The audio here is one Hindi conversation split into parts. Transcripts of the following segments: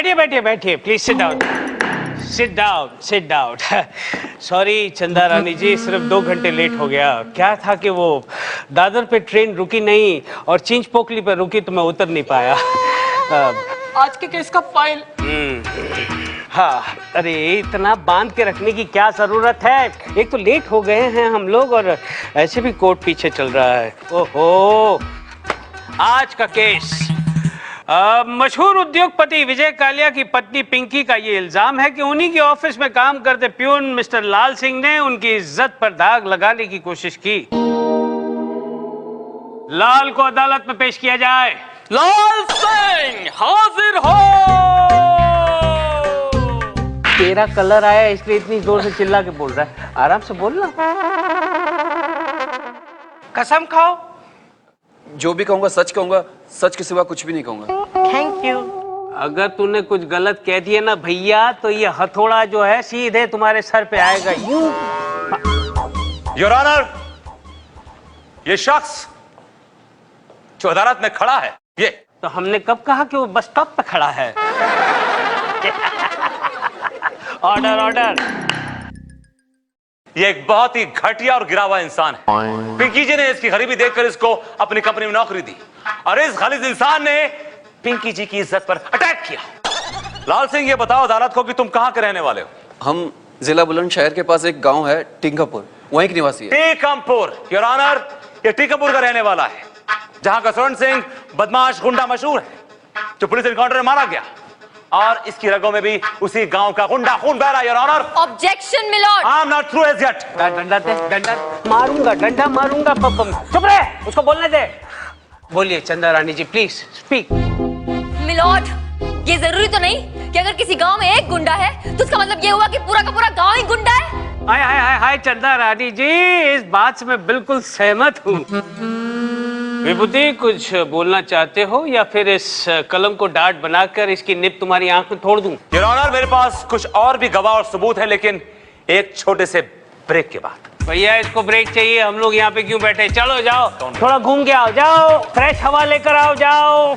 बैठिए बैठिए बैठिए, please sit down, sit down, sit down. Sorry चंदा रानी जी, सिर्फ 2 घंटे लेट हो गया। क्या था कि वो दादर पे ट्रेन रुकी नहीं और चिंच पोकली पे रुकी तो मैं उतर नहीं पाया। आज के केस का फाइल। हाँ, अरे इतना बांध के रखने की क्या जरूरत है? एक तो लेट हो गए हैं हम लोग और ऐसे भी कोर्ट पीछे चल रहा है। ओहो, आज का केस मशहूर उद्योगपति विजय कालिया की पत्नी पिंकी का ये इल्जाम है कि उन्हीं के ऑफिस में काम करते प्यून मिस्टर लाल सिंह ने उनकी इज्जत पर दाग लगाने की कोशिश की। लाल को अदालत में पेश किया जाए। लाल सिंह हाजिर हो। तेरा कलर आया इसलिए इतनी जोर से चिल्ला के बोल रहा है, आराम से बोलना। कसम खाओ। जो भी कहूंगा सच कहूंगा, सच के सिवा कुछ भी नहीं कहूंगा। Thank you. अगर तूने कुछ गलत कह दिया ना भैया तो ये हथौड़ा जो है सीधे तुम्हारे सर पे आएगा। यूं। योर ऑनर, ये शख्स जो अदालत में खड़ा है, ये तो हमने कब कहा कि वो बस स्टॉप पे खड़ा है? Order order. ये एक बहुत ही घटिया और गिरा हुआ इंसान है। पिंकी जी ने इसकी गरीबी देखकर इसको अपनी कंपनी में नौकरी दी और इस गलीज इंसान ने पिंकी जी की इज्जत पर अटैक किया। लाल सिंह, ये बताओ अदालत को कि तुम कहां के रहने वाले हो? हम जिला बुलंदशहर के पास एक गांव है टिंकापुर, वहीं के निवासी है। टीकमपुर। योर ऑनर, ये टीकमपुर का रहने वाला है, जहां का स्वर्ण सिंह बदमाश गुंडा मशहूर है, जो पुलिस एनकाउंटर में मारा गया और इसकी रगों में भी उसी गांव का गुंडा खून बह रहा है। Your honour, objection milord. I am not through as yet. डंडा दे, डंडा मारूंगा, डंडा मारूंगा। चुप रहे, उसको बोलने दे। बोलिए चंदा रानी जी, प्लीज स्पीक। मिलॉर्ड, ये जरूरी तो नहीं कि अगर किसी गांव में एक गुंडा है तो उसका मतलब ये हुआ कि पूरा का पूरा गांव ही गुंडा है। हाय हाय हाय हाय चंदा रानी जी, इस बात से मैं बिल्कुल सहमत हूँ। विभूति, कुछ बोलना चाहते हो या फिर इस कलम को डांट बनाकर इसकी निब तुम्हारी आंख में तोड़ दूं? योर ऑनर, मेरे पास कुछ और भी गवाह और सबूत है, लेकिन एक छोटे से ब्रेक के बाद। भैया इसको ब्रेक चाहिए, हम लोग यहाँ पे क्यों बैठे? चलो जाओ, थोड़ा घूम के आओ, जाओ फ्रेश हवा लेकर आओ, जाओ।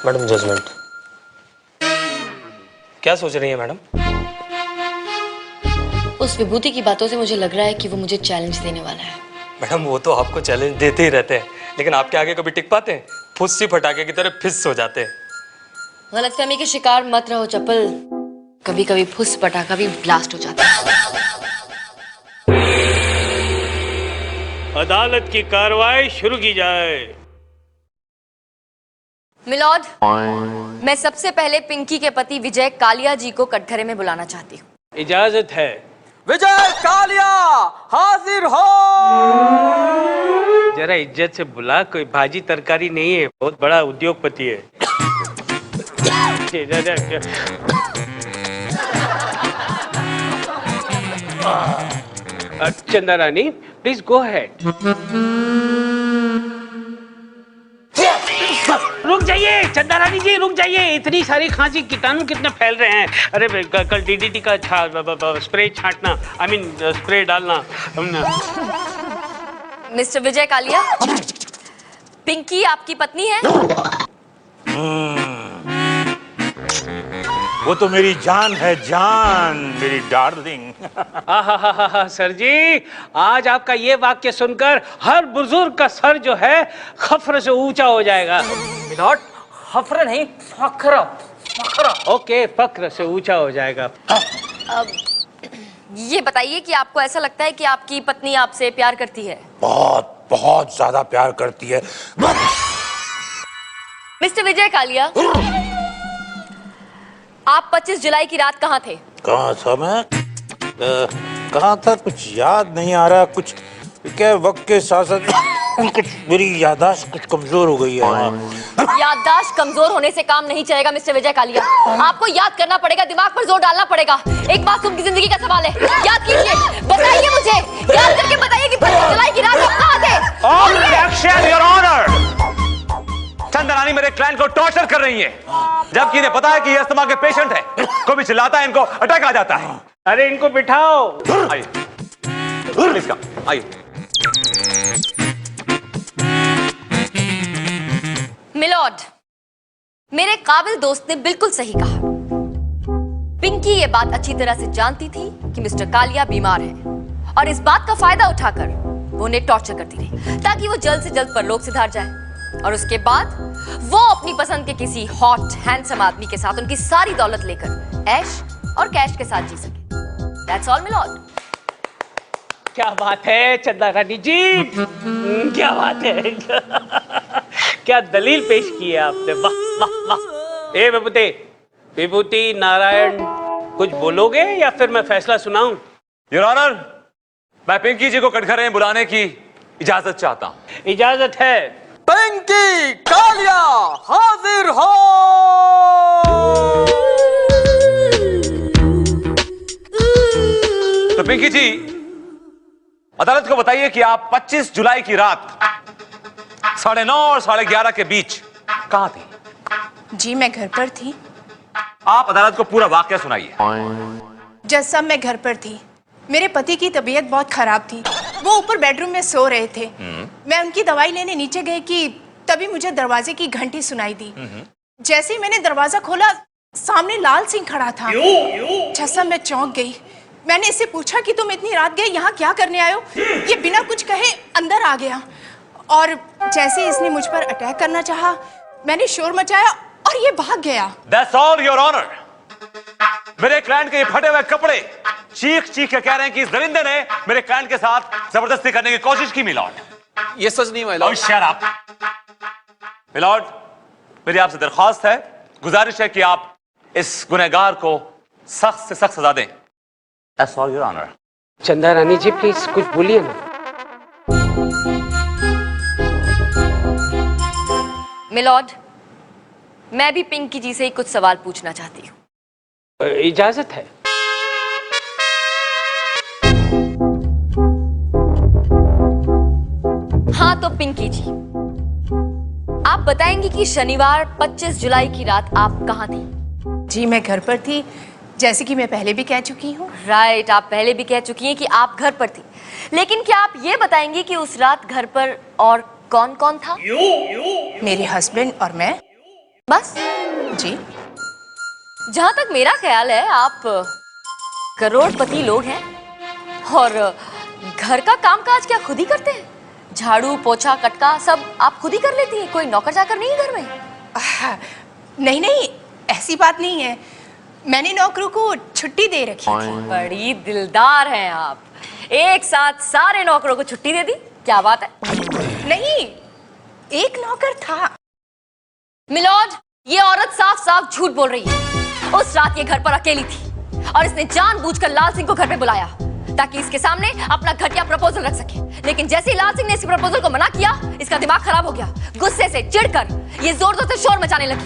Madam judgement. क्या सोच रही है मैडम? उस विभूति की बातों से मुझे लग रहा है कि वो मुझे चैलेंज देने वाला है। मैडम वो तो आपको चैलेंज देते ही रहते हैं, लेकिन आपके आगे कभी टिक पाते हैं? फुस्सी फटाके की तरह फिस हो जाते हैं। गलतफहमी के शिकार मत रहो चप्पल, कभी कभी फुस पटाखा भी ब्लास्ट हो जाता है। अदालत की कार्रवाई शुरू की जाए। मिलॉर्ड, मैं सबसे पहले पिंकी के पति विजय कालिया जी को कटघरे में बुलाना चाहती हूँ। इजाजत है। विजय कालिया हाजिर हो। जरा इज्जत से बुला, कोई भाजी तरकारी नहीं है, बहुत बड़ा उद्योगपति है। चंदा रानी, प्लीज गो अहेड। रुक जाइए चंदा रानी जी, रुक जाइए। इतनी सारी खांसी, कीटाणु कितने फैल रहे हैं। अरे कल डीडीटी का स्प्रे छांटना, आई मीन स्प्रे डालना। मिस्टर विजय कालिया, पिंकी आपकी पत्नी है? वो तो मेरी जान है, जान, मेरी डार्लिंग। आहा सर जी, आज आपका ये वाक्य सुनकर हर बुजुर्ग का सर जो है खफर से ऊंचा हो जाएगा। मिलॉर्ड, फख्र नहीं, फख्र। फख्र। ओके, फख्र से ऊंचा हो जाएगा। ये बताइए कि आपको ऐसा लगता है कि आपकी पत्नी आपसे प्यार करती है? बहुत बहुत ज्यादा प्यार करती है। मिस्टर विजय कालिया, आप 25 जुलाई की रात कहाँ थे? कहाँ था मैं? कहाँ था कुछ याद नहीं आ रहा। कुछ क्या वक्त के साथ साथ कुछ मेरी याददाश्त कुछ कमजोर हो गई है। याददाश्त कमजोर होने से काम नहीं चलेगा मिस्टर विजय कालिया। आपको याद करना पड़ेगा, दिमाग पर जोर डालना पड़ेगा। एक मासूम की जिंदगी का सवाल है, याद कीजिए, बताइए मुझे, याद करके बताइए कि 25 जुलाई की रात आप कहाँ थे? ऑब्जेक्शन योर ऑनर, चंदा रानी मेरे क्लाइंट को टॉर्चर कर रही है, जबकि इन्हें पता है कि ये अस्थमा के पेशेंट है। कोई भी चिल्लाता है इनको अटैक आ जाता है। अरे इनको बिठाओ। आइए, प्लीज कम, आइए। मिलॉर्ड, मेरे काबिल दोस्त ने बिल्कुल सही कहा। पिंकी ये बात अच्छी तरह से जानती थी कि मिस्टर कालिया बीमार है और इस बात का फायदा उठाकर वो उन्हें टॉर्चर करती रही ताकि वो जल्द से जल्द परलोक सिधार जाए और उसके बाद वो अपनी पसंद के किसी हॉट हैंडसम आदमी के साथ उनकी सारी दौलत लेकर ऐश और कैश के साथ जी सके। That's all milord. क्या बात है चंदा रानी जी, क्या बात है। क्या दलील पेश की है आपने, वाह वाह वाह। ए विभूति, विभूति नारायण, कुछ बोलोगे या फिर मैं फैसला सुनाऊं? योर ऑनर, मैं पिंकी जी को कटघरे में बुलाने की इजाजत चाहता हूं। इजाजत है। पिंकी कालिया हाजिर हो। तो पिंकी जी, अदालत को बताइए कि आप 25 जुलाई की रात 9:30 और 11:30 के बीच कहां थी? जी मैं घर पर थी। आप अदालत को पूरा वाकया सुनाइए। जज साहब, मैं घर पर थी। मेरे पति की तबीयत बहुत खराब थी, वो ऊपर बेडरूम में सो रहे थे। मैं उनकी दवाई लेने नीचे गई कि तभी मुझे दरवाजे की घंटी सुनाई दी। जैसे ही मैंने दरवाजा खोला, सामने लाल सिंह खड़ा था। जज साहब, मैं चौंक गई। मैंने इससे पूछा कि तुम इतनी रात गए यहाँ क्या करने आए हो? ये बिना कुछ कहे अंदर आ गया और जैसे इसने मुझ पर अटैक करना चाहा, मैंने शोर मचाया और ये भाग गया। That's all, your honor. मेरे क्लाइंट के ये फटे हुए कपड़े चीख चीख के कह रहे हैं कि इस दरिंदे ने मेरे क्लाइंट के साथ जबरदस्ती करने की कोशिश की मिलॉर्ड। ये सच नहीं my lord. Shut up. Milord, मेरी आपसे दरख्वास्त है, गुजारिश है कि आप इस गुनहगार को सख्त से सख्त सजा दें। That's all, your honor. चंदा रानी जी प्लीज कुछ बोलिए ना। मिलॉर्ड, मैं भी पिंकी जी से ही कुछ सवाल पूछना चाहती हूँ। इजाजत है। हाँ तो पिंकी जी, आप बताएंगी कि शनिवार 25 जुलाई की रात आप कहाँ थी? जी मैं घर पर थी, जैसे कि मैं पहले भी कह चुकी हूँ। राइट, आप पहले भी कह चुकी हैं कि आप घर पर थी, लेकिन क्या आप ये बताएंगी कि उस रात घर पर और कौन कौन था? मेरे हस्बैंड और मैं। बस? जी। जहां तक मेरा ख्याल है, आप करोड़पति लोग हैं और घर का कामकाज क्या खुद ही करते हैं? झाड़ू पोछा कटका सब आप खुद ही कर लेती हैं, कोई नौकर चाकर नहीं है घर में? नहीं नहीं, ऐसी बात नहीं है। मैंने नौकरों को छुट्टी दे रखी थी। बड़ी दिलदार हैं आप, एक साथ सारे नौकरों को छुट्टी दे दी, क्या बात है? नहीं, एक नौकर था। मिलॉर्ड, ये औरत साफ साफ झूठ बोल रही है। उस रात ये घर पर अकेली थी और इसने जानबूझकर लाल सिंह को घर पे बुलाया ताकि इसके सामने अपना घटिया प्रपोजल रख सके। लेकिन जैसे ही लाल सिंह ने इस प्रपोजल को मना किया, इसका दिमाग खराब हो गया। गुस्से से चिढ़कर ये जोर जोर से शोर मचाने लगी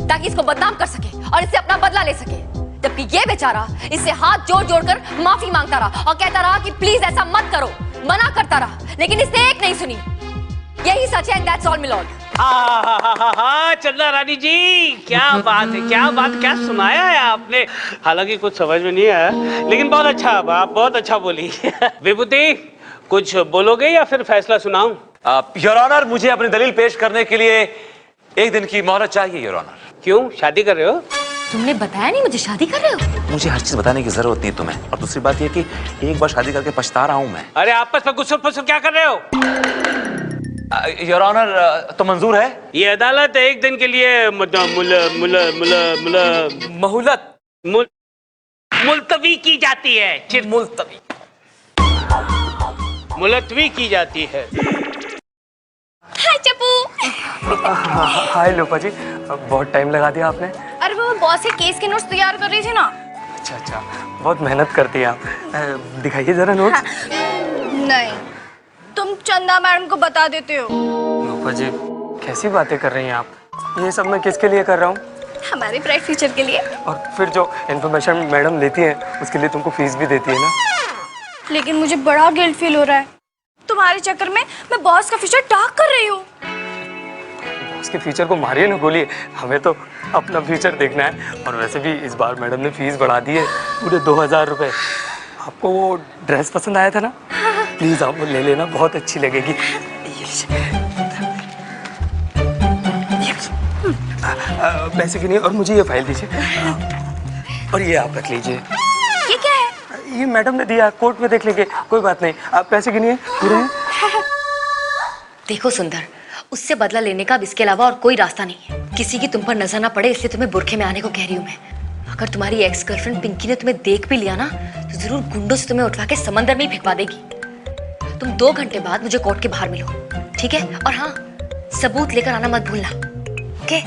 ताकि इसको बदनाम कर सके और इससे अपना बदला ले सके। जबकि ये बेचारा इससे हाथ जोड़ जोड़कर माफी मांगता रहा और कहता रहा कि प्लीज ऐसा मत करो, मना करता रहा, लेकिन इसने एक नहीं सुनी। यही सच है, दैट्स ऑल मिलॉर्ड। हाँ चंदा रानी जी, क्या बात है, क्या बात, क्या सुनाया है आपने। हालांकि कुछ समझ में नहीं आया, लेकिन बहुत अच्छा, आप बहुत अच्छा बोली। विभूति, कुछ बोलोगे या फिर फैसला सुनाऊं? योर ऑनर, मुझे अपनी दलील पेश करने के लिए 1 दिन की मोहलत चाहिए योर ऑनर। क्यों, शादी कर रहे हो? तुमने बताया नहीं मुझे शादी कर रहे हो? मुझे हर चीज बताने की जरूरत नहीं है तुम्हें, और दूसरी बात यह कि एक बार शादी करके पछता रहा हूं मैं। अरे आपस में गुस्सुर फुसुर क्या कर रहे हो? योर ऑनर, तो मंजूर है? ये अदालत 1 दिन के लिए मुलतवी की जाती है। मुलतवी की जाती है। हाय चप्पू। हाय लोपा जी, बहुत टाइम लगा दिया आपने। अरे वो बॉस के केस के नोट्स तैयार कर रही थी ना। अच्छा अच्छा, बहुत मेहनत करती हैं आप। दिखाइए जरा नोट्स। नहीं, तुम चंदा मैडम को बता देते हो। लोपा जी, कैसी बातें कर रही हैं आप? ये सब मैं किसके लिए कर रहा हूँ? हमारे ब्राइट फ्यूचर के लिए। और फिर जो इन्फॉर्मेशन मैडम लेती हैं उसके लिए तुमको फीस भी देती है ना? लेकिन मुझे बड़ा गिल्ट फील हो रहा है, तुम्हारे चक्कर में मैं बॉस का फ्यूचर डार्क कर रही हूँ। बॉस के फ्यूचर को मारिए ना, बोलिए, हमें तो अपना फ्यूचर देखना है। और वैसे भी इस बार मैडम ने फीस बढ़ा दी है, पूरे 2000 रुपये। आपको वो ड्रेस पसंद आया था ना? प्लीज आप वो ले लेना, बहुत अच्छी लगेगी। पैसे गिनिए और मुझे ये फाइल दीजिए। और ये आप रख लीजिए। ये क्या है? ये मैडम ने दिया, कोर्ट में देख लेंगे, कोई बात नहीं। आप पैसे गिनिए, पूरे हैं? देखो सुंदर, उससे बदला लेने का अब इसके अलावा और कोई रास्ता नहीं है। किसी की तुम पर नजर ना पड़े इसलिए तुम्हें बुरखे में आने को कह रही हूँ मैं। अगर तुम्हारी एक्स गर्लफ्रेंड पिंकी ने तुम्हें देख भी लिया ना तो जरूर गुंडों से तुम्हें उठवा के समंदर में ही फेंकवा देगी। तुम 2 घंटे बाद मुझे कोर्ट के बाहर मिलो, ठीक है? और हाँ, सबूत लेकर आना मत भूलना, ओके?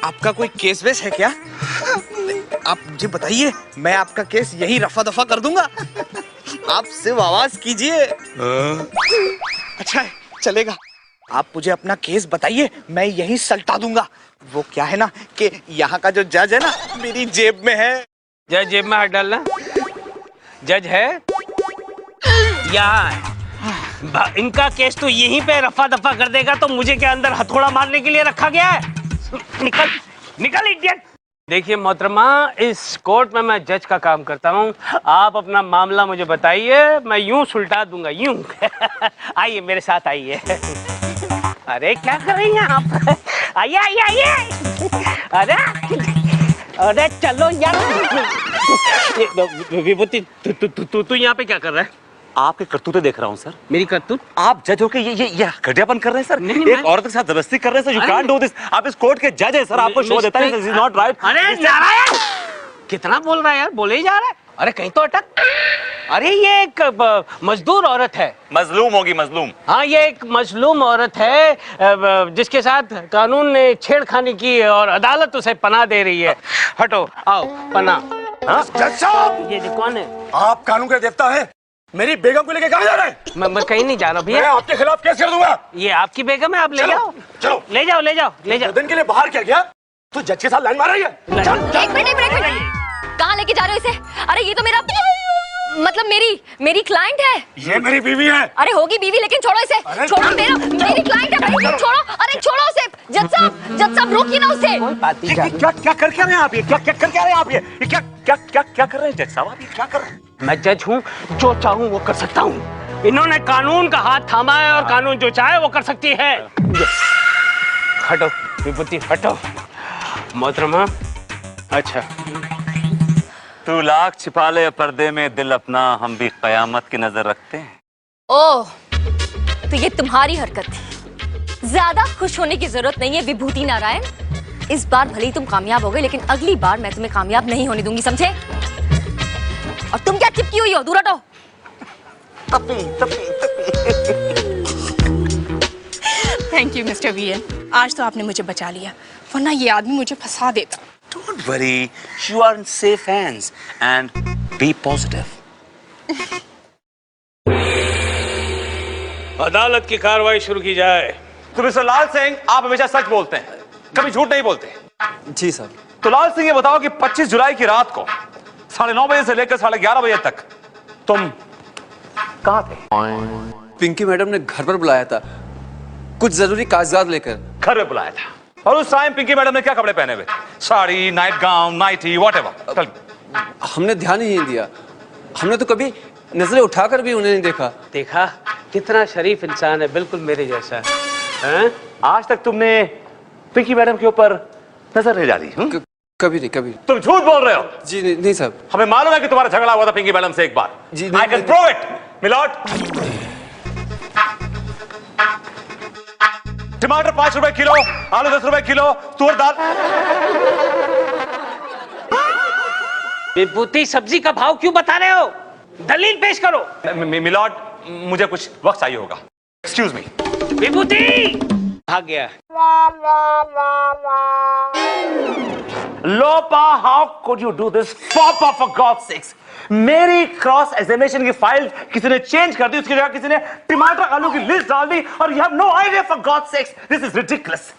आपका कोई केस वेस है क्या? आप मुझे बताइए, मैं आपका केस यही रफा दफा कर दूंगा। आप सिर्फ आवाज कीजिए। अच्छा है, चलेगा। आप मुझे अपना केस बताइए, मैं यही सल्टा दूंगा। वो क्या है ना कि यहाँ का जो जज है ना, मेरी जेब में है। जज जेब में हाथ डालना? जज है यहाँ है। इनका केस तो यहीं पे रफा दफा कर देगा तो मुझे क्या अंदर हथौड़ा मारने के लिए रखा गया है? निकल निकल इडियट। देखिए मोहतरमा, इस कोर्ट में मैं जज का काम करता हूँ। आप अपना मामला मुझे बताइए, मैं यूं सुलटा दूंगा, यूं। आइए मेरे साथ आइए। अरे क्या कर रही हैं आप? आइए आइए आइए। अरे अरे चलो यार। विभूति तू यहाँ पे क्या कर रहा है? आपके करतूतें देख रहा हूँ सर। मेरी करतूत? आप जज होके ये घटियापन कर रहे हैं सर। नहीं, एक औरत के साथ जबरदस्ती कर रहे हैं sir. You can't do this. आप इस कोर्ट के जज हैं सर, आपको शो देता है दिस इज नॉट राइट। अरे नारायण, कितना बोल रहा है यार, बोले ही जा रहा है। अरे कहीं तो अटक। अरे ये एक मजदूर औरत है। मजलूम होगी, मजलूम। हाँ, ये एक मजलूम औरत है जिसके साथ कानून ने छेड़खानी की और अदालत उसे पनाह दे रही है। हटो, आओ पनाह। जज साहब, ये कौन है? आप कानून के देवता हैं। मेरी बेगम को लेके कहाँ जा रहे हैं? मैं कहीं नहीं जा रहा भैया। मैं आपके खिलाफ केस कर दूंगा। ये आपकी बेगम है, आप ले जाओ। चलो ले जाओ ले जाओ ले जाओ। 2 दिन के लिए बाहर क्या गया? तू जज के साथ लाइन मार रही है? एक मिनट। कहाँ लेके जा रहे हो इसे? अरे ये तो मेरा मतलब मेरी क्लाइंट है। ये मेरी बीवी है। अरे होगी बीवी, लेकिन छोड़ो इसे। छोड़ो, मेरी क्लाइंट है भाई, छोड़ो। अरे छोड़ो उसे। जज साहब रोकिए ना उसे। क्या कर क्या रहे हैं आप? ये क्या कर क्या रहे हैं आप? ये क्या कर रहे हैं जज साहब? आप ये क्या कर रहे हैं? मैं जज हूँ, जो चाहूँ वो कर सकता हूँ। इन्होंने कानून का हाथ थामा है और कानून जो चाहे वो कर सकती है। हटो विभूति, हटो। मोहतरमा, अच्छा। तू लाख छिपा ले पर्दे में दिल अपना, हम भी कयामत की नजर रखते हैं। ओह, तो ये तुम्हारी हरकत थी। ज्यादा खुश होने की जरूरत नहीं है विभूति नारायण। इस बार भले ही तुम कामयाब हो गए, लेकिन अगली बार मैं तुम्हें कामयाब नहीं होने दूंगी, समझे? और तुम क्या चिपकी हुई हो? दूर हटो। थैंक यू मिस्टर वीएन, आज तो आपने मुझे बचा लिया, वरना ये आदमी मुझे फंसा देता। Don't worry, you are in safe hands and be positive. अदालत की कार्रवाई शुरू की जाए। तो मिस्टर लाल सिंह, आप हमेशा सच बोलते हैं, कभी झूठ नहीं बोलते। जी सर। तो लाल सिंह ये बताओ कि 25 जुलाई की रात को 9:30 बजे से लेकर 11:30 बजे तक तुम कहाँ थे? पिंकी मैडम ने घर पर बुलाया था, कुछ जरूरी कागजात लेकर। घर में बुलाया था। और उस टाइम पिंकी मैडम ने क्या कपड़े पहने हुए? Sari, night gown, nightie, whatever. हमने ध्यान ही नहीं दिया, हमने तो कभी नजरें उठाकर भी उन्हें नहीं देखा। देखा, कितना शरीफ इंसान है, बिल्कुल मेरे जैसा है। आज तक तुमने पिंकी मैडम के ऊपर नजर नहीं डाली? कभी नहीं, कभी। तुम झूठ बोल रहे हो। जी नहीं साहब। हमें मालूम है कि तुम्हारा झगड़ा हुआ था पिंकी मैडम से एक बार। जी I can prove it, milord. टमाटर 5 रुपए किलो, आलू 10 रुपए किलो, तुअर दाल। विभूति, सब्जी का भाव क्यों बता रहे हो? दलील पेश करो। मिलॉर्ड, मुझे कुछ वक्त चाहिए होगा। Excuse me. विभूति भाग गया। Lopa, how could you do this? पापा, फॉर गॉड्स सेक्स। मेरी क्रॉस एग्जामिनेशन की फाइल किसी ने चेंज कर दी, उसकी जगह किसी ने टमाटर आलू की लिस्ट डाल दी, और you have no idea, for God's sake. This is ridiculous.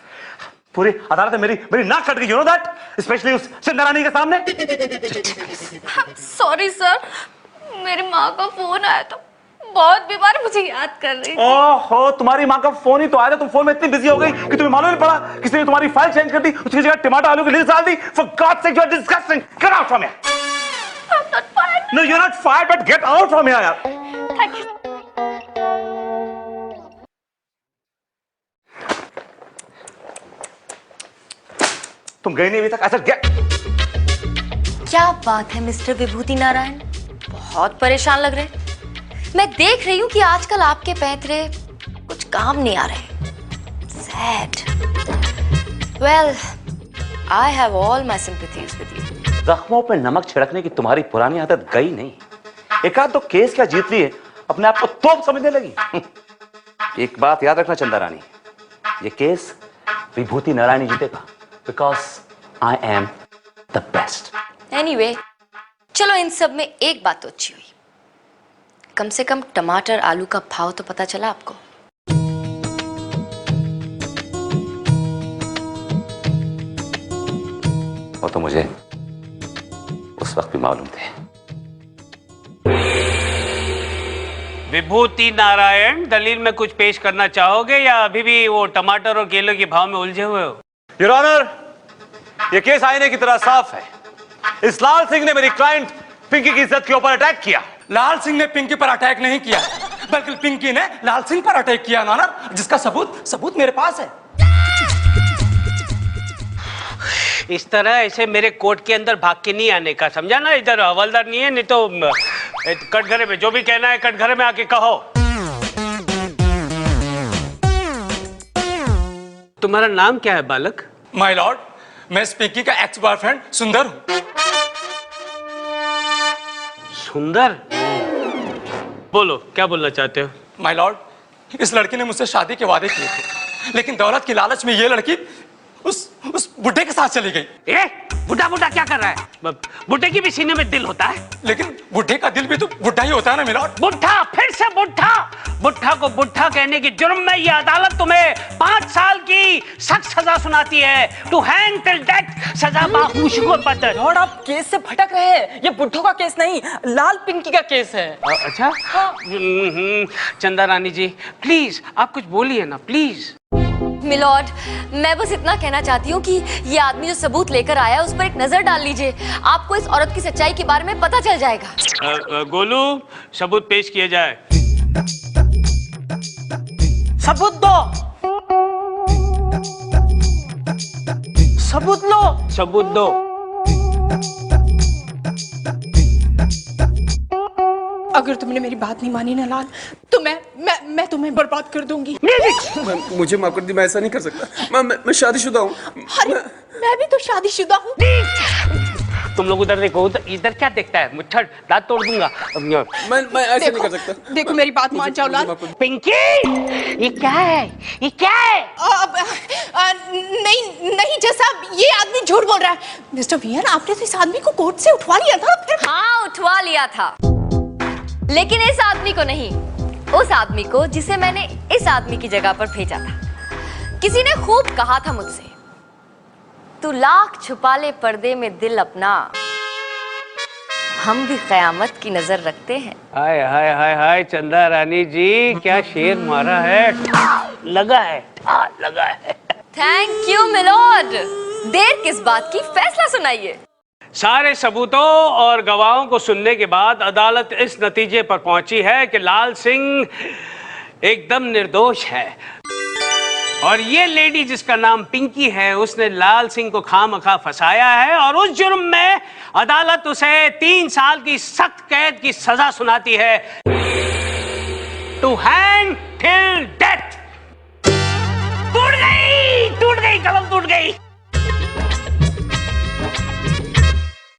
पूरी अदालत में मेरी नाक कट गई, यू नो दैट, स्पेशली उस चंद्रानी के सामने। सॉरी सर, मेरी माँ का फोन आया था, बहुत बीमार, मुझे याद कर रही थी। ओहो, तुम्हारी माँ का फोन ही तो आया था, तुम फोन में इतनी बिजी हो गई कि तुम्हें मालूम नहीं पड़ा किसी ने तुम्हारी फाइल चेंज कर दी, उसकी जगह टमाटर आलू की लिस्ट डाल दी। For God's sake, you are disgusting. Get out from here. I'm not fired. No, you're not fired, but get out from here, यार। Thank you. तुम गए नहीं अभी तक? ऐसा क्या? क्या बात है मिस्टर विभूति नारायण, बहुत परेशान लग रहे। मैं देख रही हूँ कि आजकल आपके पैतरे कुछ काम नहीं आ रहे। Sad. Well, I have all my sympathies with you. जख्मों पे नमक छिड़कने की तुम्हारी पुरानी आदत गई नहीं। एक आध तो केस क्या जीत लिए, अपने आप को तोप समझने लगी। एक बात याद रखना चंदा रानी, ये केस विभूति नारायण जीतेगा, because I am the best. Anyway, चलो इन सब में एक बात तो अच्छी हुई, कम से कम टमाटर आलू का भाव तो पता चला आपको। वो तो मुझे उस वक्त भी मालूम थे। विभूति नारायण, दलील में कुछ पेश करना चाहोगे या अभी भी वो टमाटर और केले के भाव में उलझे हुए हो? योर ऑनर, ये केस आईने की तरह साफ है। इस लाल सिंह ने मेरी क्लाइंट पिंकी की इज्जत के ऊपर अटैक किया। लाल सिंह ने पिंकी पर अटैक नहीं किया, बल्कि पिंकी ने लाल सिंह पर अटैक किया ऑनर, जिसका सबूत मेरे पास है। इस तरह ऐसे मेरे कोर्ट के अंदर भाग के नहीं आने का, समझा ना? इधर हवलदार नहीं है, नहीं तो कटघरे में जो भी कहना है कटघरे में आके कहो। तुम्हारा नाम क्या है बालक? माय लॉर्ड, मैं इस पिंकी का एक्स बॉयफ्रेंड सुंदर हूँ। सुंदर? बोलो, क्या बोलना चाहते हो? माय लॉर्ड, इस लड़की ने मुझसे शादी के वादे किए थे, लेकिन दौलत की लालच में ये लड़की उस बुड्ढे के साथ चली गई। बुड्ढा क्या कर रहा है? बुड्ढे की भी सीने में दिल होता है, लेकिन बुड्ढे का दिल भी तो बुड्ढा ही होता है ना मिलॉर्ड। बुड्ढा, फिर से बुड्ढा को बुड्ढा कहने के जुर्म में ये अदालत तुम्हें 5 साल की सख्त सजा सुनाती है, टू हैंग टिल डेथ, सजा बाखुशी को पतर। लॉर्ड, आप केस से भटक रहे हैं, ये बुड्ढों का केस नहीं, लाल पिंकी का केस है। अच्छा? चंदा रानी जी, प्लीज आप कुछ बोलिए ना, प्लीज। मिलॉर्ड, मैं बस इतना कहना चाहती हूँ कि ये आदमी जो सबूत लेकर आया है उस पर एक नजर डाल लीजिए, आपको इस औरत की सच्चाई के बारे में पता चल जाएगा। गोलू, सबूत पेश किया जाए। सबूत दो, सबूत लो, सबूत दो। अगर तुमने मेरी बात नहीं मानी ना लाल, तो मैं तुम्हें बर्बाद कर दूंगी। मुझे माफ कर दी, मैं ऐसा नहीं कर सकता। मैं शादीशुदा हूँ। मैं भी तो शादीशुदा हूँ। तुम लोग उधर देखो, इधर क्या देखता है? मुट्ठा दांत तोड़ दूंगा। मैं ऐसा नहीं कर सकता। देखो मेरी बात मान जाओ लाल। पिंकी, ये क्या है? ये क्या है? नहीं जैसा ये आदमी झूठ बोल रहा है। मिस्टर वियन, आपने तो इस आदमी को कोर्ट से उठवा लिया था। हाँ, उठवा लिया था, लेकिन इस आदमी को नहीं, उस आदमी को जिसे मैंने इस आदमी की जगह पर भेजा था। किसी ने खूब कहा था मुझसे, तू लाख छुपा ले पर्दे में दिल अपना, हम भी कयामत की नजर रखते हैं। हाय हाय हाय हाय, चंदा रानी जी क्या शेर मारा है, लगा है। थैंक यू मिलॉर्ड, देर किस बात की, फैसला सुनाइए। सारे सबूतों और गवाहों को सुनने के बाद अदालत इस नतीजे पर पहुंची है कि लाल सिंह एकदम निर्दोष है, और ये लेडी जिसका नाम पिंकी है, उसने लाल सिंह को खामखा फंसाया है, और उस जुर्म में अदालत उसे 3 साल की सख्त कैद की सजा सुनाती है, टू हैंग टिल डेथ। टूट गई, कलम टूट गई।